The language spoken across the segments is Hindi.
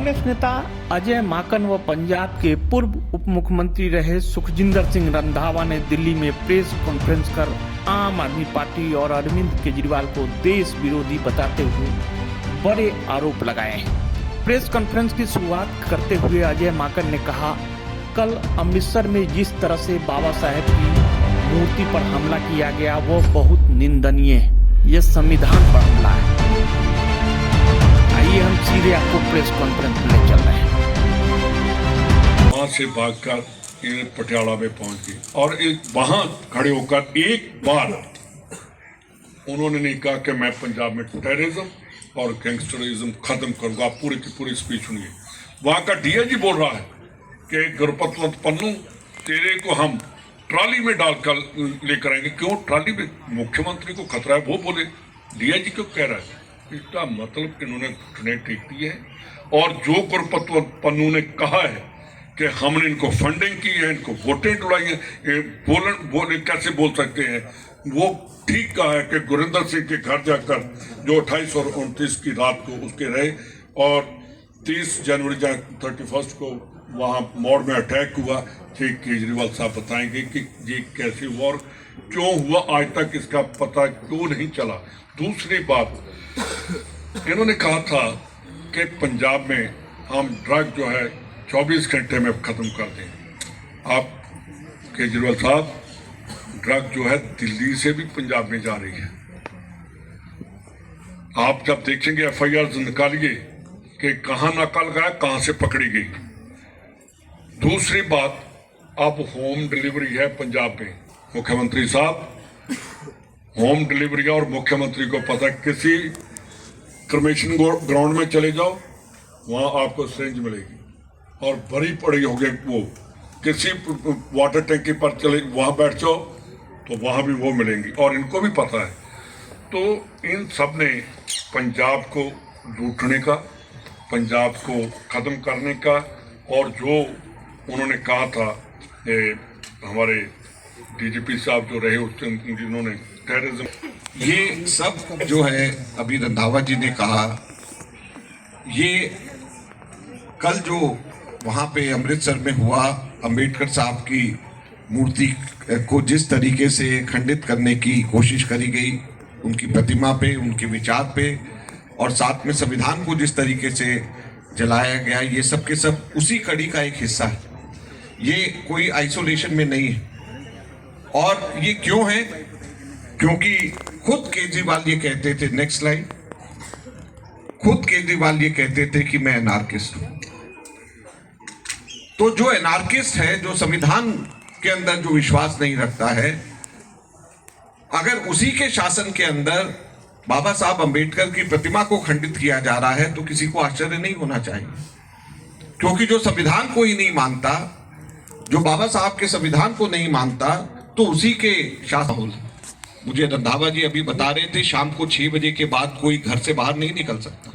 कांग्रेस नेता अजय माकन व पंजाब के पूर्व उप मुख्यमंत्री रहे सुखजिंदर सिंह रंधावा ने दिल्ली में प्रेस कॉन्फ्रेंस कर आम आदमी पार्टी और अरविंद केजरीवाल को देश विरोधी बताते हुए बड़े आरोप लगाए हैं। प्रेस कॉन्फ्रेंस की शुरुआत करते हुए अजय माकन ने कहा, कल अमृतसर में जिस तरह से बाबा साहेब की मूर्ति पर हमला किया गया वह बहुत निंदनीय है। यह संविधान पर हमला है। आइए हम सीधे आपको प्रेस कॉन्फ्रेंस में ले चल रहे हैं। वहां से भागकर ये पटियाला में पहुंच गई और एक वहां खड़े होकर एक बार उन्होंने नहीं कहा कि मैं पंजाब में टेररिज्म और गैंगस्टरिज्म खत्म करूंगा। पूरी की पूरी स्पीच सुनिए। वहां का डीआईजी बोल रहा है कि गुरपतवंत पन्नू तेरे को हम ट्रॉली में डालकर लेकर आएंगे। क्यों ट्रॉली में? मुख्यमंत्री को खतरा है, वो बोले। डीआईजी क्यों कह रहा है? इसका मतलब इन्होंने घुटने टेक दिए है। और जो गुरपतवंत पन्नू ने कहा है कि हमने इनको फंडिंग की है, इनको वोटें डुलाई है, बोले कैसे बोल सकते हैं? वो ठीक कहा है कि गुरिंदर सिंह के घर जाकर जो 28 और 29 की रात को उसके रहे और 30 जनवरी 31 को वहाँ मोड़ में अटैक हुआ। ठीक केजरीवाल साहब बताएंगे कि ये कैसे हुआ और क्यों हुआ, आज तक इसका पता क्यों नहीं चला। दूसरी बात, इन्होंने कहा था कि पंजाब में हम ड्रग जो है 24 घंटे में खत्म कर दें। आप केजरीवाल साहब, ड्रग जो है दिल्ली से भी पंजाब में जा रही है। आप जब देखेंगे एफआईआर निकालिए कि कहां नाका लगाया, कहां से पकड़ी गई। दूसरी बात, अब होम डिलीवरी है पंजाब में। मुख्यमंत्री साहब, होम डिलीवरी और मुख्यमंत्री को पता, किसी क्रमेशन ग्राउंड में चले जाओ, वहां आपको सिरिंज मिलेगी और भरी पड़ी होगी। वो किसी वाटर टैंकी पर चले, वहां बैठ जाओ तो वहां भी वो मिलेंगी और इनको भी पता है। तो इन सब ने पंजाब को लूटने का, पंजाब को खत्म करने का, और जो उन्होंने कहा था हमारे डीजीपी साहब जो रहे उस जिन्होंने टेररिज्म, ये सब जो है अभी रंधावा जी ने कहा, ये कल जो वहाँ पे अमृतसर में हुआ, अंबेडकर साहब की मूर्ति को जिस तरीके से खंडित करने की कोशिश करी गई, उनकी प्रतिमा पे, उनके विचार पे, और साथ में संविधान को जिस तरीके से जलाया गया, ये सब के सब उसी कड़ी का एक हिस्सा है। ये कोई आइसोलेशन में नहीं है। और ये क्यों है? क्योंकि खुद केजरीवाल ये कहते थे, नेक्स्ट स्लाइड, खुद केजरीवाल ये कहते थे कि मैं एनार्किस्ट हूं। तो जो एनार्किस्ट है, जो संविधान के अंदर जो विश्वास नहीं रखता है, अगर उसी के शासन के अंदर बाबा साहब अंबेडकर की प्रतिमा को खंडित किया जा रहा है तो किसी को आश्चर्य नहीं होना चाहिए। क्योंकि जो संविधान को ही नहीं मानता, जो बाबा साहब के संविधान को नहीं मानता, तो उसी के शासन। मुझे रंधावा जी अभी बता रहे थे, शाम को 6 बजे के बाद कोई घर से बाहर नहीं निकल सकता,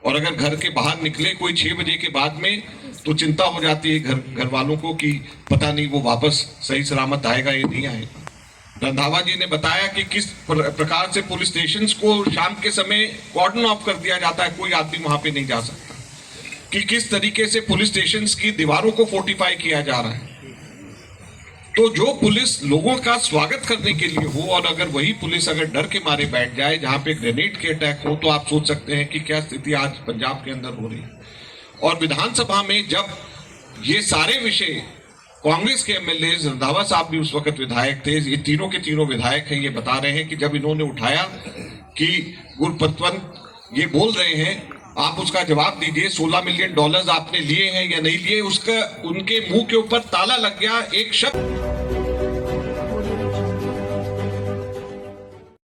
और अगर घर के बाहर निकले कोई 6 बजे के बाद में तो चिंता हो जाती है घर वालों को कि पता नहीं वो वापस सही सलामत आएगा या नहीं आएगा। रंधावा जी ने बताया कि किस प्रकार से पुलिस स्टेशंस को शाम के समय कॉर्डन ऑफ कर दिया जाता है, कोई आदमी वहां पे नहीं जा सकता, कि किस तरीके से पुलिस स्टेशंस की दीवारों को फोर्टिफाई किया जा रहा है। तो जो पुलिस लोगों का स्वागत करने के लिए हो, और अगर वही पुलिस अगर डर के मारे बैठ जाए जहां पे ग्रेनेड के अटैक हो, तो आप सोच सकते हैं कि क्या स्थिति आज पंजाब के अंदर हो रही है। और विधानसभा में जब ये सारे विषय, कांग्रेस के एमएलए, रंधावा साहब भी उस वक्त विधायक थे, ये तीनों के तीनों विधायक हैं, ये बता रहे हैं कि जब इन्होंने उठाया कि गुरपतवंत ये बोल रहे हैं, आप उसका जवाब दीजिए, $16 मिलियन आपने लिए हैं या नहीं लिए, उसका उनके मुंह के ऊपर ताला लग गया। एक शब्द